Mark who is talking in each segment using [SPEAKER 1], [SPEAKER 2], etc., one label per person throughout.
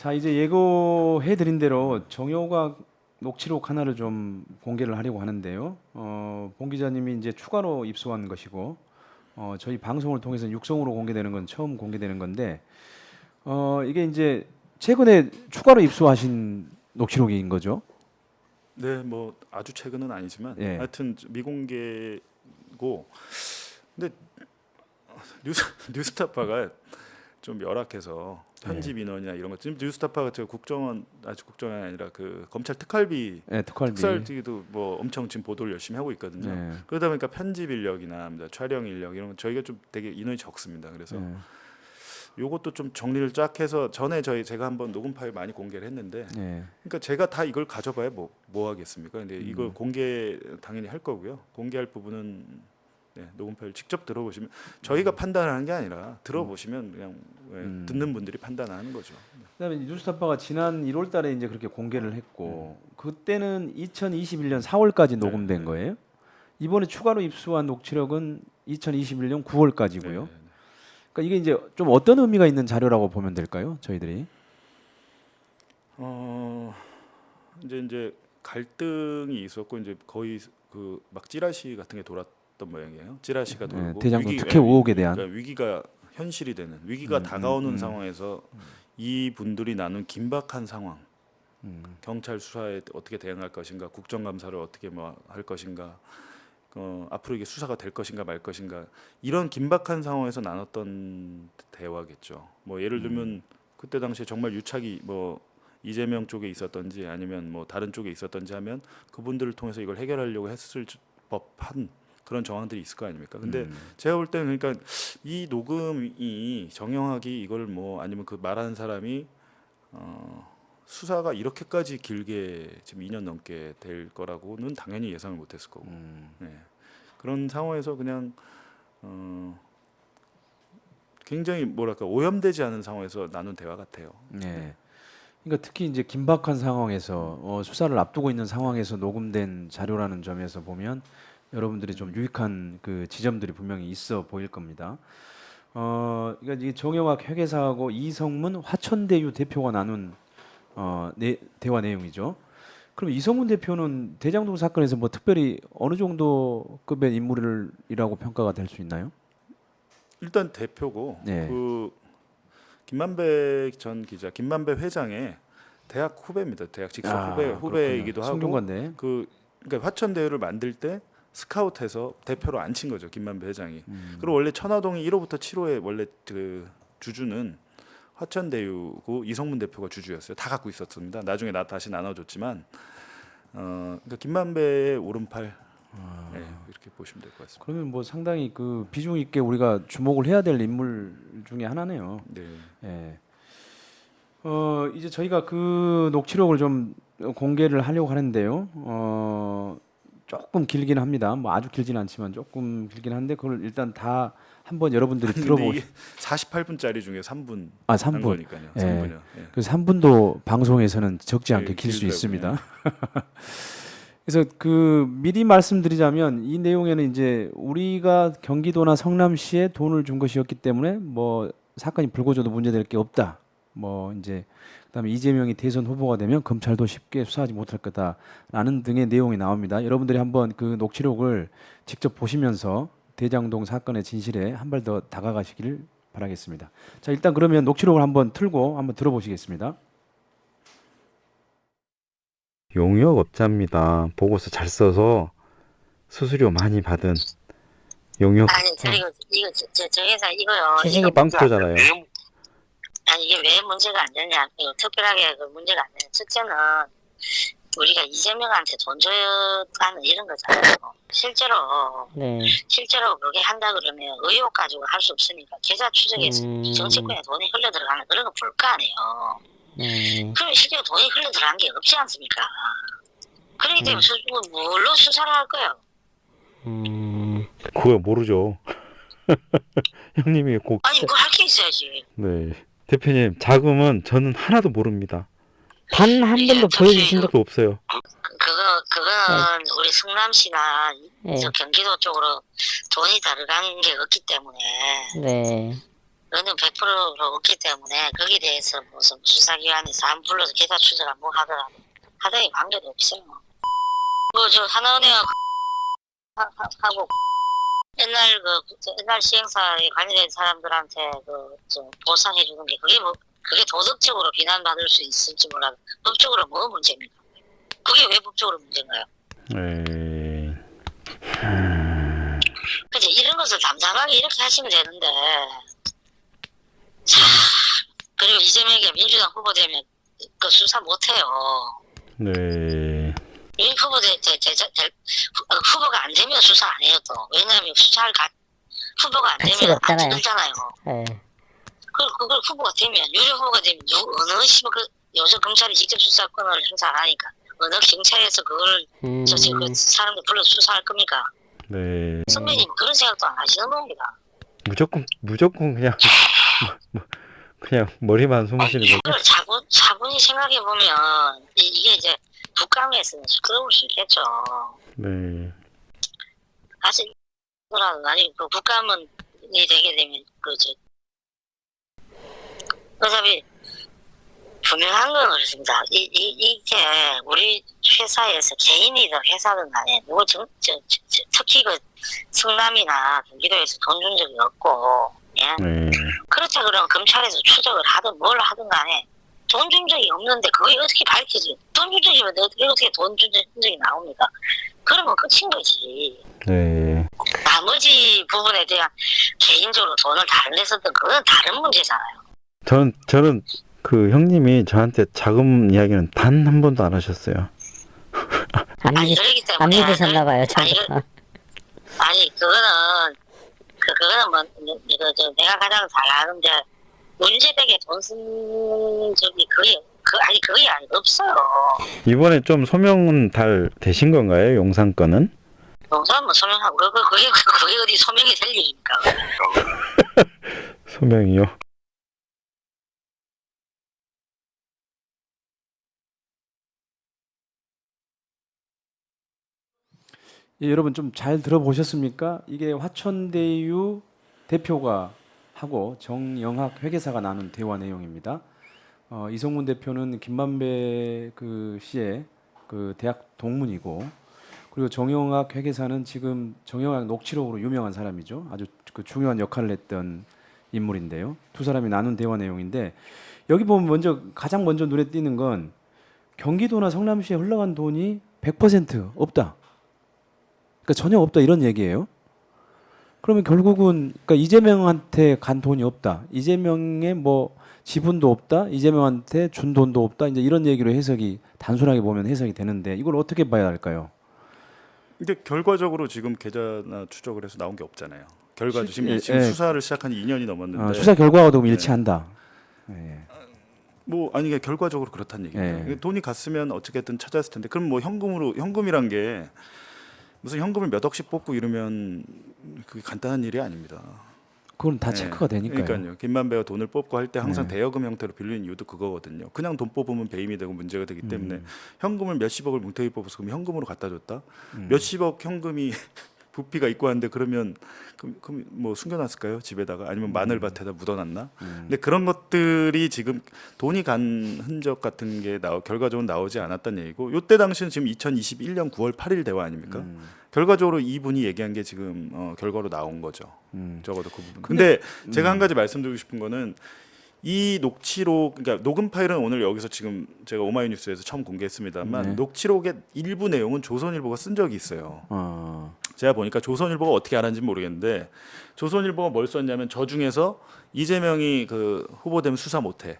[SPEAKER 1] 자, 이제 예고해드린 대로 정효각 녹취록 하나를 좀 공개를 하려고 하는데요. 봉 기자님이 이제 추가로 입수한 것이고, 저희 방송을 통해서 육성으로 공개되는 건 처음 공개되는 건데, 이게 이제 최근에 추가로 입수하신 녹취록인 거죠?
[SPEAKER 2] 네, 뭐 아주 최근은 아니지만
[SPEAKER 1] 예.
[SPEAKER 2] 하여튼 미공개고 근데 뉴스 뉴스타파가 좀 열악해서 편집 인원이나 이런 것 지금 뉴스타파가 저 국정원이 아니라 그 검찰 특활비
[SPEAKER 1] 예, 특활비.
[SPEAKER 2] 특활비도 뭐 엄청 지금 보도를 열심히 하고 있거든요.
[SPEAKER 1] 예.
[SPEAKER 2] 그러다 보니까 편집 인력이나 촬영 인력 이런 거 저희가 좀 되게 인원이 적습니다. 그래서
[SPEAKER 1] 예.
[SPEAKER 2] 요것도 좀 정리를 쫙 해서 전에 제가 한번 녹음 파일 많이 공개를 했는데
[SPEAKER 1] 예.
[SPEAKER 2] 그러니까 제가 다 이걸 가져봐야 뭐 하겠습니까? 근데 이걸 공개 당연히 할 거고요. 공개할 부분은 녹음 파일 직접 들어보시면 저희가 판단하는 게 아니라 들어보시면 그냥 듣는 분들이 판단하는 거죠.
[SPEAKER 1] 그다음에 뉴스타파가 지난 1월 달에 이제 그렇게 공개를 했고, 그때는 2021년 4월까지 녹음된 거예요. 이번에 추가로 입수한 녹취록은 2021년 9월까지고요.
[SPEAKER 2] 네.
[SPEAKER 1] 그러니까 이게 이제 좀 어떤 의미가 있는 자료라고 보면 될까요, 저희들이?
[SPEAKER 2] 이제 갈등이 있었고 이제 거의 그 막 찌라시 같은 게 돌았던 모양이에요. 찌라시가 돌고
[SPEAKER 1] 대장동 특혜 의혹에 대한.
[SPEAKER 2] 그러니까 위기가 현실이 되는 위기가 다가오는 상황에서 이 분들이 나눈 긴박한 상황, 경찰 수사에 어떻게 대응할 것인가, 국정감사를 어떻게 뭐 할 것인가, 앞으로 이게 수사가 될 것인가 말 것인가 이런 긴박한 상황에서 나눴던 대화겠죠. 뭐 예를 들면 그때 당시에 정말 유착이 뭐 이재명 쪽에 있었던지 아니면 뭐 다른 쪽에 있었던지 하면 그분들을 통해서 이걸 해결하려고 했을 법한 그런 정황들이 있을 거 아닙니까? 근데 제가 볼 때는 그러니까 이 녹음이 정영학이 이걸 뭐 아니면 그 말하는 사람이 수사가 이렇게까지 길게 지금 2년 넘게 될 거라고는 당연히 예상을 못했을 거고 그런 상황에서 그냥 굉장히 뭐랄까 오염되지 않은 상황에서 나눈 대화 같아요.
[SPEAKER 1] 네. 그러니까 특히 이제 긴박한 상황에서 수사를 앞두고 있는 상황에서 녹음된 자료라는 점에서 보면 여러분들이 좀 유익한 그 지점들이 분명히 있어 보일 겁니다. 그러니까 이게 정영학 회계사하고 이성문 화천대유 대표가 나눈 대화 내용이죠. 그럼 이성문 대표는 대장동 사건에서 뭐 특별히 어느 정도 급의 인물이라고 평가가 될 수 있나요?
[SPEAKER 2] 일단 대표고
[SPEAKER 1] 네.
[SPEAKER 2] 그 김만배 전 기자, 김만배 회장의 대학 후배입니다. 대학 직속 후배이기도 하고
[SPEAKER 1] 성균관대.
[SPEAKER 2] 그러니까 화천대유를 만들 때 스카우트해서 대표로 앉힌 거죠. 김만배 회장이. 그리고 원래 천화동이 1호부터 7호에 원래 그 주주는 화천대유고 이성문 대표가 주주였어요. 다 갖고 있었습니다. 나중에 다시 나눠줬지만 그러니까 김만배의 오른팔 이렇게 보시면 될 것 같습니다.
[SPEAKER 1] 그러면 뭐 상당히 그 비중 있게 우리가 주목을 해야 될 인물 중에 하나네요.
[SPEAKER 2] 네.
[SPEAKER 1] 예. 이제 저희가 그 녹취록을 좀 공개를 하려고 하는데요. 조금 길긴 합니다. 뭐 아주 길진 않지만 조금 길긴 한데 그걸 일단 다 한번 여러분들이
[SPEAKER 2] 근데
[SPEAKER 1] 들어보시.
[SPEAKER 2] 이게 48분짜리 중에 3분
[SPEAKER 1] 아,
[SPEAKER 2] 한
[SPEAKER 1] 3분.
[SPEAKER 2] 거니까요. 3분이요.
[SPEAKER 1] 그 3분도 방송에서는 적지 않게
[SPEAKER 2] 네,
[SPEAKER 1] 길 수
[SPEAKER 2] 길더라고요.
[SPEAKER 1] 있습니다. 그래서 그 미리 말씀드리자면 이 내용에는 이제 우리가 경기도나 성남시에 돈을 준 것이었기 때문에 뭐 사건이 불거져도 문제될 게 없다. 뭐 이제 그다음에 이재명이 대선 후보가 되면 검찰도 쉽게 수사하지 못할 거다라는 등의 내용이 나옵니다. 여러분들이 한번 그 녹취록을 직접 보시면서 대장동 사건의 진실에 한 발 더 다가가시기를 바라겠습니다. 자, 일단 그러면 녹취록을 한번 틀고 한번 들어보시겠습니다.
[SPEAKER 3] 용역업자입니다. 보고서 잘 써서 수수료 많이 받은 용역.
[SPEAKER 4] 아니 이거 저 회사 이거요.
[SPEAKER 3] 시중이
[SPEAKER 4] 이거
[SPEAKER 3] 빵표잖아요.
[SPEAKER 4] 아니 이게 왜 문제가 안 되냐? 이거 특별하게 그 문제가 안 되냐? 첫째는 우리가 이재명한테 돈 줘가는 이런 거잖아요. 실제로 그렇게 한다 그러면 의혹 가지고 할 수 없으니까 계좌 추적해서 정치권에 돈이 흘러 들어가는 그런 거 불가능해요. 그럼 실제로 돈이 흘러 들어간 게 없지 않습니까? 그렇기 때문에 뭘로 수사를 할 거예요?
[SPEAKER 3] 그거 모르죠. 형님이 꼭.
[SPEAKER 4] 아니 그거 할 게 있어야지.
[SPEAKER 3] 네. 대표님, 자금은 저는 하나도 모릅니다. 단 한 번도
[SPEAKER 4] 예,
[SPEAKER 3] 보여주신 적도 없어요.
[SPEAKER 4] 그거는 우리 성남시나 저 경기도 쪽으로 돈이 들어간 게 없기 때문에 그거는 100%로 없기 때문에 거기에 대해서 무슨 수사기관이 사람 불러서 계좌 추적을 뭐 하더라도 하더니 관계도 없어요. 뭐 저 하나은행 하고 옛날 시행사에 관련된 사람들한테 좀 보상해 주는 게 그게 도덕적으로 비난받을 수 있을지 몰라도 법적으로 뭐 문제입니까? 그게 왜 법적으로 문제인가요?
[SPEAKER 3] 에이,
[SPEAKER 4] 그죠? 이런 것을 담담하게 이렇게 하시면 되는데 참 그리고 이재명이 민주당 후보 되면 그 수사 못해요.
[SPEAKER 3] 네,
[SPEAKER 4] 이 후보가 안 되면 수사 안 해요 또. 왜냐하면 후보가 안 되면 안 찍잖아요.
[SPEAKER 5] 네.
[SPEAKER 4] 그걸 후보가 되면 유력 후보가 되면 어느 시면 요즘 검찰이 직접 수사권을 행사 안 하니까 어느 경찰에서 그걸 그 사람들 불러 수사할 겁니까?
[SPEAKER 3] 네.
[SPEAKER 4] 선배님 그런 생각도 안 하시는 겁니다.
[SPEAKER 3] 무조건 그냥 그냥 머리만 숨으시는 거죠?
[SPEAKER 4] 이걸 차분히 생각해 보면 이게 이제 북강에서는 시끄러울 수 있겠죠.
[SPEAKER 3] 네,
[SPEAKER 4] 사실 아니 그 국감이 되게 되면 어차피 분명한 건 그렇습니다. 이게 우리 회사에서 개인이든 회사든 간에 특히 그 성남이나 경기도에서 돈 준 적이 없고, 예.
[SPEAKER 3] 네,
[SPEAKER 4] 그렇다 그러면 검찰에서 추적을 하든 뭘 하든 간에 돈 준 적이 없는데 그게 어떻게 밝혀지? 돈 준 적이면 어떻게 돈 준 적이 나옵니까? 그러면 끝인 거지.
[SPEAKER 3] 네.
[SPEAKER 4] 나머지 부분에 대한 개인적으로 돈을 다른 데 썼던 그건 다른 문제잖아요.
[SPEAKER 3] 저는 그 형님이 저한테 자금 이야기는 단 한 번도 안 하셨어요.
[SPEAKER 4] 그러기 때문에
[SPEAKER 5] 안 믿으셨나 봐요.
[SPEAKER 4] 아니 그거는 뭐 내가 가장 잘 아는데 문제되게 돈 쓴 적이 거의 없어요.
[SPEAKER 3] 이번에 좀 소명은 잘 되신 건가요? 용산 건은?
[SPEAKER 4] 용산 뭐 소명하고 그게 어디 소명이 될 일입니까?
[SPEAKER 3] 소명이요?
[SPEAKER 1] 예, 여러분 좀 잘 들어보셨습니까? 이게 화천대유 대표가 하고 정영학 회계사가 나눈 대화 내용입니다. 이성문 대표는 김만배 그 씨의 그 대학 동문이고, 그리고 정영학 회계사는 지금 정영학 녹취록으로 유명한 사람이죠. 아주 그 중요한 역할을 했던 인물인데요. 두 사람이 나눈 대화 내용인데, 여기 보면 가장 먼저 눈에 띄는 건 경기도나 성남시에 흘러간 돈이 100% 없다. 그러니까 전혀 없다 이런 얘기예요. 그러면 결국은 그러니까 이재명한테 간 돈이 없다. 이재명의 뭐 지분도 없다. 이재명한테 준 돈도 없다. 이제 이런 얘기로 단순하게 보면 해석이 되는데 이걸 어떻게 봐야 할까요?
[SPEAKER 2] 근데 결과적으로 지금 계좌나 추적을 해서 나온 게 없잖아요. 지금 수사를 시작한 지 2년이 넘었는데
[SPEAKER 1] 수사 결과와도 일치한다. 예.
[SPEAKER 2] 뭐 아니 결과적으로 그렇다는 얘기입니다. 돈이 갔으면 어떻게든 찾았을 텐데 그럼 뭐 현금이란 게 무슨 현금을 몇 억씩 뽑고 이러면 그게 간단한 일이 아닙니다.
[SPEAKER 1] 그건 다 체크가 되니까요.
[SPEAKER 2] 그러니까요. 김만배가 돈을 뽑고 할 때 항상
[SPEAKER 1] 네.
[SPEAKER 2] 대여금 형태로 빌리는 이유도 그거거든요. 그냥 돈 뽑으면 배임이 되고 문제가 되기 때문에 현금을 몇십억을 뭉태기 뽑아서 그럼 현금으로 갖다 줬다. 몇십억 현금이 부피가 있고 하는데 그러면 뭐 숨겨놨을까요? 집에다가 아니면 마늘밭에다 묻어놨나? 근데 그런 것들이 지금 돈이 간 흔적 같은 게 결과적으로 나오지 않았다는 얘기고, 요때 당시는 지금 2021년 9월 8일 대화 아닙니까? 결과적으로 이분이 얘기한 게 지금 결과로 나온 거죠. 적어도 그 부분. 근데 제가 한 가지 말씀드리고 싶은 거는 이 녹취록, 그러니까 녹음 파일은 오늘 여기서 지금 제가 오마이뉴스에서 처음 공개했습니다만
[SPEAKER 1] 네.
[SPEAKER 2] 녹취록의 일부 내용은 조선일보가 쓴 적이 있어요. 제가 보니까 조선일보가 어떻게 알았는지 모르겠는데 조선일보가 뭘 썼냐면 저 중에서 이재명이 그 후보되면 수사 못해.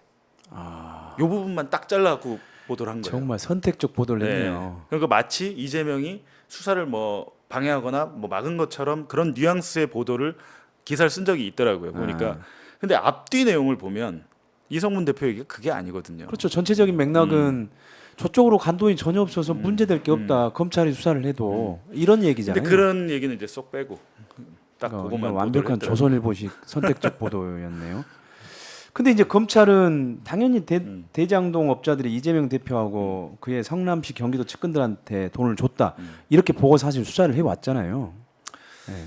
[SPEAKER 2] 이 부분만 딱 잘라갖고 보도를 한 거예요.
[SPEAKER 1] 정말 선택적 보도를 했네요.
[SPEAKER 2] 그러니까 마치 이재명이 수사를 뭐 방해하거나 뭐 막은 것처럼 그런 뉘앙스의 보도를 기사를 쓴 적이 있더라고요. 보니까. 근데 앞뒤 내용을 보면 이성문 대표 얘기가 그게 아니거든요.
[SPEAKER 1] 그렇죠. 전체적인 맥락은 저쪽으로 간 돈이 전혀 없어서 문제될 게 없다. 검찰이 수사를 해도 이런 얘기잖아요.
[SPEAKER 2] 근데 그런 얘기는 이제 쏙 빼고 딱
[SPEAKER 1] 그러니까
[SPEAKER 2] 그것만
[SPEAKER 1] 완벽한
[SPEAKER 2] 보도를
[SPEAKER 1] 조선일보식 선택적 보도였네요. 근데 이제 검찰은 당연히 대장동 업자들이 이재명 대표하고 그의 성남시 경기도 측근들한테 돈을 줬다. 이렇게 보고 사실 수사를 해왔잖아요. 네.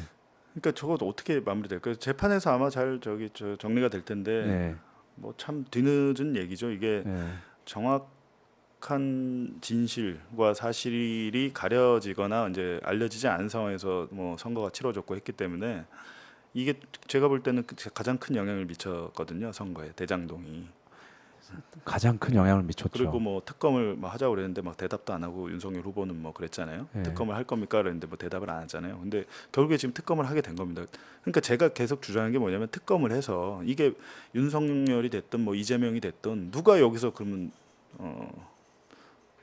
[SPEAKER 2] 그러니까 저것도 어떻게 마무리될까요? 재판에서 아마 잘 정리가 될 텐데
[SPEAKER 1] 네.
[SPEAKER 2] 뭐 참 뒤늦은 얘기죠. 이게
[SPEAKER 1] 네.
[SPEAKER 2] 정확한 진실과 사실이 가려지거나 이제 알려지지 않은 상황에서 뭐 선거가 치러졌고 했기 때문에 이게 제가 볼 때는 가장 큰 영향을 미쳤거든요. 선거에 대장동이.
[SPEAKER 1] 가장 큰 영향을 미쳤죠.
[SPEAKER 2] 그리고 뭐 특검을 뭐 하자고 그랬는데 막 대답도 안 하고 윤석열 후보는 뭐 그랬잖아요.
[SPEAKER 1] 네.
[SPEAKER 2] 특검을 할 겁니까? 그랬는데 뭐 대답을 안 하잖아요. 근데 결국에 지금 특검을 하게 된 겁니다. 그러니까 제가 계속 주장한 게 뭐냐면 특검을 해서 이게 윤석열이 됐든 뭐 이재명이 됐든 누가 여기서 그러면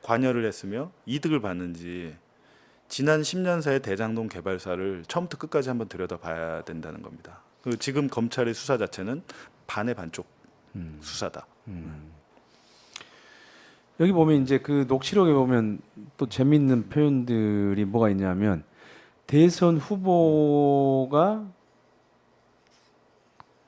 [SPEAKER 2] 관여를 했으며 이득을 받는지 지난 10년사의 대장동 개발사를 처음부터 끝까지 한번 들여다봐야 된다는 겁니다. 그 지금 검찰의 수사 자체는 반의 반쪽 수사다.
[SPEAKER 1] 여기 보면 이제 그 녹취록에 보면 또 재밌는 표현들이 뭐가 있냐면 대선 후보가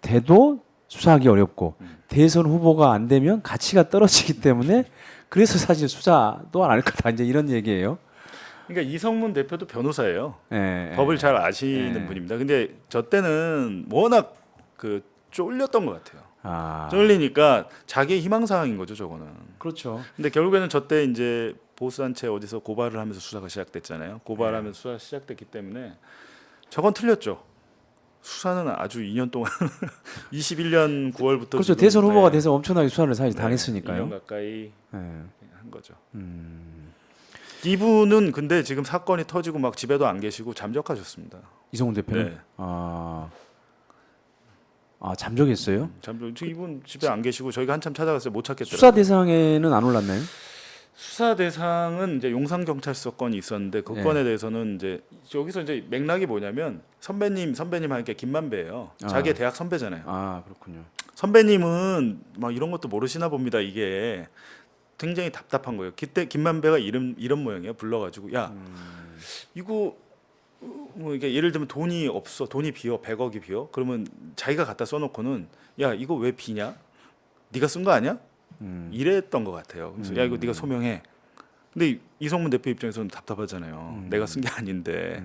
[SPEAKER 1] 돼도 수사하기 어렵고 대선 후보가 안 되면 가치가 떨어지기 때문에 그래서 사실 수사도 안 할 거다 이제 이런 얘기예요.
[SPEAKER 2] 그러니까 이성문 대표도 변호사예요.
[SPEAKER 1] 예,
[SPEAKER 2] 법을 잘 아시는
[SPEAKER 1] 예.
[SPEAKER 2] 분입니다. 근데 저 때는 워낙 그 쫄렸던 것 같아요.
[SPEAKER 1] 아,
[SPEAKER 2] 쫄리니까 자기의 희망사항인 거죠, 저거는.
[SPEAKER 1] 그렇죠.
[SPEAKER 2] 근데 결국에는 저 때 이제 보수단체 어디서 고발을 하면서 수사가 시작됐잖아요. 고발하면서 수사 시작됐기 때문에 저건 틀렸죠. 수사는 아주 2년 동안 21년 9월부터
[SPEAKER 1] 그렇죠. 대선 후보가 돼서 엄청나게 수사를 사실 당했으니까요.
[SPEAKER 2] 2년 가까이
[SPEAKER 1] 예.
[SPEAKER 2] 한 거죠. 이분은 근데 지금 사건이 터지고 막 집에도 안 계시고 잠적하셨습니다.
[SPEAKER 1] 이성훈 대표는
[SPEAKER 2] 네.
[SPEAKER 1] 잠적했어요?
[SPEAKER 2] 이분 집에 안 계시고 저희가 한참 찾아갔어요. 못 찾겠더라고요.
[SPEAKER 1] 수사 대상에는 안 올랐나요?
[SPEAKER 2] 수사 대상은 이제 용산 경찰서 건이 있었는데 그
[SPEAKER 1] 네.
[SPEAKER 2] 건에 대해서는 이제 여기서 이제 맥락이 뭐냐면 선배님 하니까 김만배예요. 자기의 대학 선배잖아요.
[SPEAKER 1] 아, 그렇군요.
[SPEAKER 2] 선배님은 막 이런 것도 모르시나 봅니다. 이게 굉장히 답답한 거예요. 그때 김만배가 이런 모양이에요. 불러가지고 야 이거 뭐 이게 예를 들면 돈이 없어, 돈이 비어, 100억이 비어. 그러면 자기가 갖다 써놓고는 야 이거 왜 비냐? 네가 쓴 거 아니야? 이랬던 것 같아요. 그래서 야 이거 네가 소명해. 근데 이성문 대표 입장에서는 답답하잖아요. 내가 쓴 게 아닌데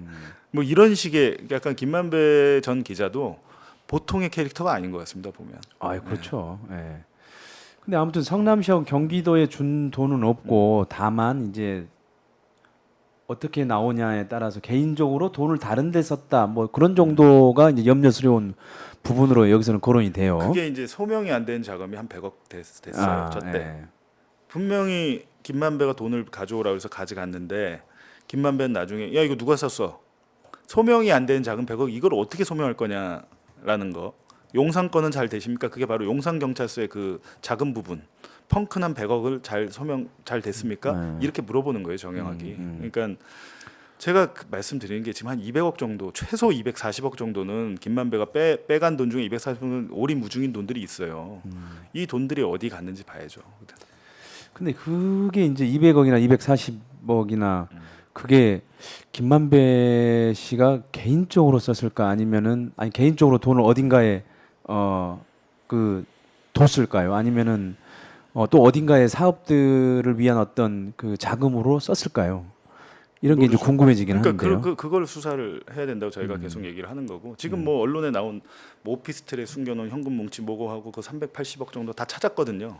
[SPEAKER 2] 뭐 이런 식의 약간 김만배 전 기자도 보통의 캐릭터가 아닌 것 같습니다. 보면.
[SPEAKER 1] 아, 그렇죠. 예. 근데 아무튼 성남시하고 경기도에 준 돈은 없고 다만 이제 어떻게 나오냐에 따라서 개인적으로 돈을 다른 데 썼다 뭐 그런 정도가 이제 염려스러운 부분으로 여기서는 거론이 돼요.
[SPEAKER 2] 그게 이제 소명이 안 된 자금이 한 100억 됐어요. 저 때.
[SPEAKER 1] 예.
[SPEAKER 2] 분명히 김만배가 돈을 가져오라고 해서 가져갔는데 김만배는 나중에 야 이거 누가 썼어? 소명이 안 된 자금 100억 이걸 어떻게 소명할 거냐라는 거. 용산 건은 잘 되십니까? 그게 바로 용산 경찰서의 그 작은 부분. 펑크난 100억을 잘 됐습니까? 이렇게 물어보는 거예요, 정영학이. 그러니까 제가 말씀드리는 게 지금 한 200억 정도, 최소 240억 정도는 김만배가 빼간 돈 중에 240억은 오리무중인 돈들이 있어요. 이 돈들이 어디 갔는지 봐야죠.
[SPEAKER 1] 근데 그게 이제 200억이나 240억이나 그게 김만배 씨가 개인적으로 썼을까 아니면은 아니 개인적으로 돈을 어딘가에 뒀을까요? 아니면은 또 어딘가에 사업들을 위한 어떤 그 자금으로 썼을까요? 이런 게 이제 궁금해지긴
[SPEAKER 2] 그러니까
[SPEAKER 1] 하는데요.
[SPEAKER 2] 그걸 수사를 해야 된다고 저희가 계속 얘기를 하는 거고 지금 뭐 언론에 나온 뭐 오피스텔에 숨겨놓은 현금 뭉치 뭐고 하고 그 380억 정도 다 찾았거든요.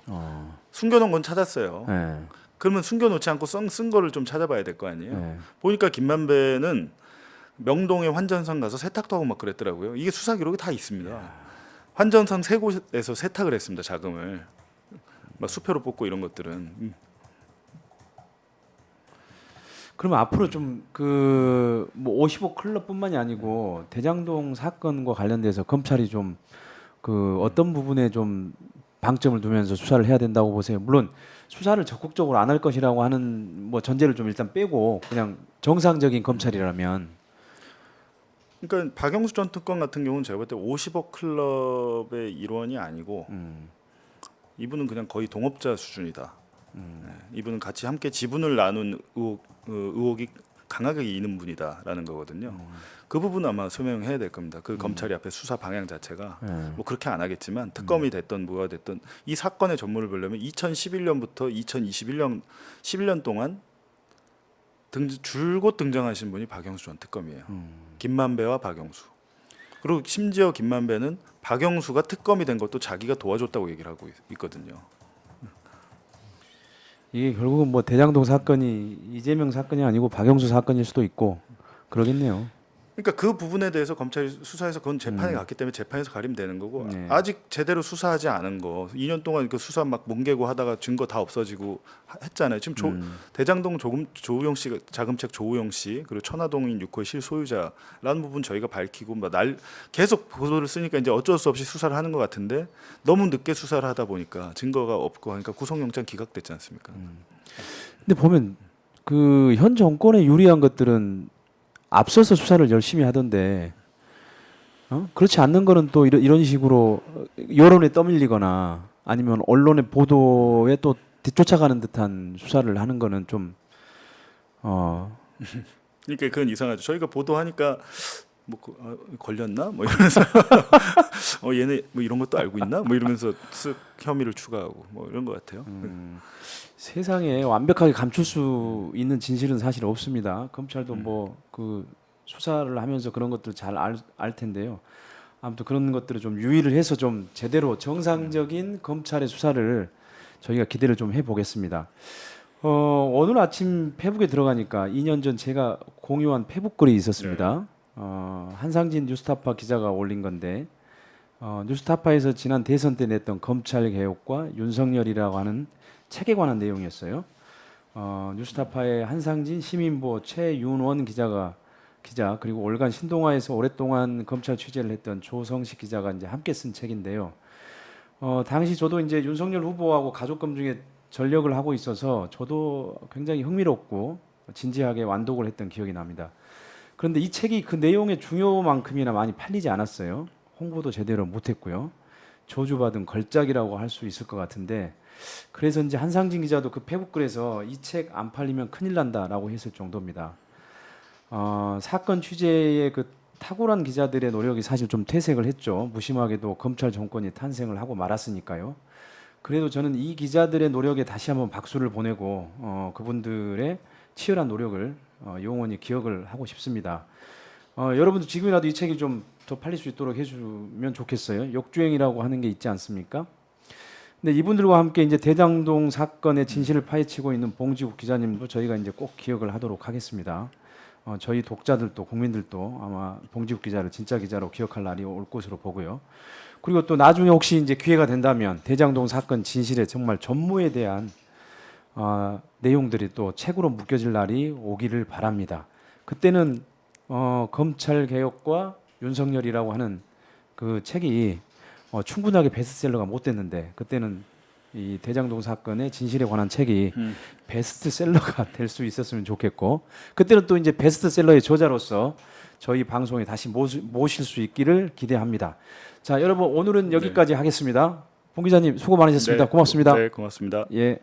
[SPEAKER 2] 숨겨놓은 건 찾았어요.
[SPEAKER 1] 네.
[SPEAKER 2] 그러면 숨겨놓지 않고 쓴 거를 좀 찾아봐야 될 거 아니에요.
[SPEAKER 1] 네.
[SPEAKER 2] 보니까 김만배는 명동의 환전상 가서 세탁도 하고 막 그랬더라고요. 이게 수사 기록이 다 있습니다. 환전상 세 곳에서 세탁을 했습니다. 자금을 막 수표로 뽑고 이런 것들은.
[SPEAKER 1] 그러면 앞으로 좀 뭐 55 클럽뿐만이 아니고 대장동 사건과 관련돼서 검찰이 좀 어떤 부분에 좀 방점을 두면서 수사를 해야 된다고 보세요. 물론 수사를 적극적으로 안 할 것이라고 하는 뭐 전제를 좀 일단 빼고 그냥 정상적인 검찰이라면.
[SPEAKER 2] 그러니까 박영수 전 특검 같은 경우는 제가 볼 때 50억 클럽의 일원이 아니고 이분은 그냥 거의 동업자 수준이다. 네, 이분은 같이 함께 지분을 나눈 의혹이 강하게 있는 분이다라는 거거든요. 그 부분은 아마 소명해야 될 겁니다. 그 검찰이 앞에 수사 방향 자체가 뭐 그렇게 안 하겠지만 특검이 됐던 뭐가 됐던 이 사건의 전모를 보려면 2011년부터 2021년 11년 동안 줄곧 등장하신 분이 박영수 전 특검이에요. 김만배와 박영수. 그리고 심지어 김만배는 박영수가 특검이 된 것도 자기가 도와줬다고 얘기를 하고 있거든요.
[SPEAKER 1] 이게 결국은 뭐 대장동 사건이 이재명 사건이 아니고 박영수 사건일 수도 있고 그러겠네요.
[SPEAKER 2] 그러니까 그 부분에 대해서 검찰이 수사해서 그건 재판에 갔기 때문에 재판에서 가리면 되는 거고
[SPEAKER 1] 네.
[SPEAKER 2] 아직 제대로 수사하지 않은 거 2년 동안 그 수사 막 뭉개고 하다가 증거 다 없어지고 했잖아요. 지금 대장동 조우영 씨 자금책 조우영 씨 그리고 천화동인 6호의 실소유자라는 부분 저희가 밝히고 계속 보도를 쓰니까 이제 어쩔 수 없이 수사를 하는 것 같은데 너무 늦게 수사를 하다 보니까 증거가 없고 하니까 구속영장 기각됐지 않습니까?
[SPEAKER 1] 근데 보면 그 현 정권에 유리한 것들은 앞서서 수사를 열심히 하던데 그렇지 않는 거는 또 이런 식으로 여론에 떠밀리거나 아니면 언론의 보도에 또 뒤쫓아가는 듯한 수사를 하는 거는 좀
[SPEAKER 2] 그러니까 그건 이상하죠. 저희가 보도하니까 뭐 걸렸나? 뭐 이러면서 얘네 뭐 이런 것도 알고 있나? 뭐 이러면서 쓱 혐의를 추가하고 뭐 이런 것 같아요.
[SPEAKER 1] 세상에 완벽하게 감출 수 있는 진실은 사실 없습니다. 검찰도 뭐 그 수사를 하면서 그런 것들 잘 알 텐데요. 아무튼 그런 것들을 좀 유의를 해서 좀 제대로 정상적인 검찰의 수사를 저희가 기대를 좀 해보겠습니다. 오늘 아침 페북에 들어가니까 2년 전 제가 공유한 페북 글이 있었습니다. 한상진 뉴스타파 기자가 올린 건데 뉴스타파에서 지난 대선 때 냈던 검찰 개혁과 윤석열이라고 하는 책에 관한 내용이었어요. 뉴스타파의 한상진, 시민보 최윤원 기자 그리고 월간 신동아에서 오랫동안 검찰 취재를 했던 조성식 기자가 이제 함께 쓴 책인데요. 당시 저도 이제 윤석열 후보하고 가족검증에 전력을 하고 있어서 저도 굉장히 흥미롭고 진지하게 완독을 했던 기억이 납니다. 그런데 이 책이 그 내용의 중요만큼이나 많이 팔리지 않았어요. 홍보도 제대로 못했고요. 저주받은 걸작이라고 할 수 있을 것 같은데 그래서 이제 한상진 기자도 그 페북글에서 이 책 안 팔리면 큰일 난다라고 했을 정도입니다. 사건 취재의 그 탁월한 기자들의 노력이 사실 좀 퇴색을 했죠. 무심하게도 검찰 정권이 탄생을 하고 말았으니까요. 그래도 저는 이 기자들의 노력에 다시 한번 박수를 보내고 그분들의 치열한 노력을 영원히 기억을 하고 싶습니다. 여러분도 지금이라도 이 책이 좀 더 팔릴 수 있도록 해주면 좋겠어요. 역주행이라고 하는 게 있지 않습니까? 근데 이분들과 함께 이제 대장동 사건의 진실을 파헤치고 있는 봉지욱 기자님도 저희가 이제 꼭 기억을 하도록 하겠습니다. 저희 독자들도 국민들도 아마 봉지욱 기자를 진짜 기자로 기억할 날이 올 것으로 보고요. 그리고 또 나중에 혹시 이제 기회가 된다면 대장동 사건 진실의 정말 전무에 대한 내용들이 또 책으로 묶여질 날이 오기를 바랍니다. 그때는 검찰 개혁과 윤석열이라고 하는 그 책이 충분하게 베스트셀러가 못 됐는데 그때는 이 대장동 사건의 진실에 관한 책이 베스트셀러가 될 수 있었으면 좋겠고 그때는 또 이제 베스트셀러의 저자로서 저희 방송에 다시 모실 수 있기를 기대합니다. 자, 여러분 오늘은 여기까지 하겠습니다. 봉 기자님 수고 많으셨습니다.
[SPEAKER 2] 네,
[SPEAKER 1] 고맙습니다.
[SPEAKER 2] 네, 고맙습니다.
[SPEAKER 1] 예.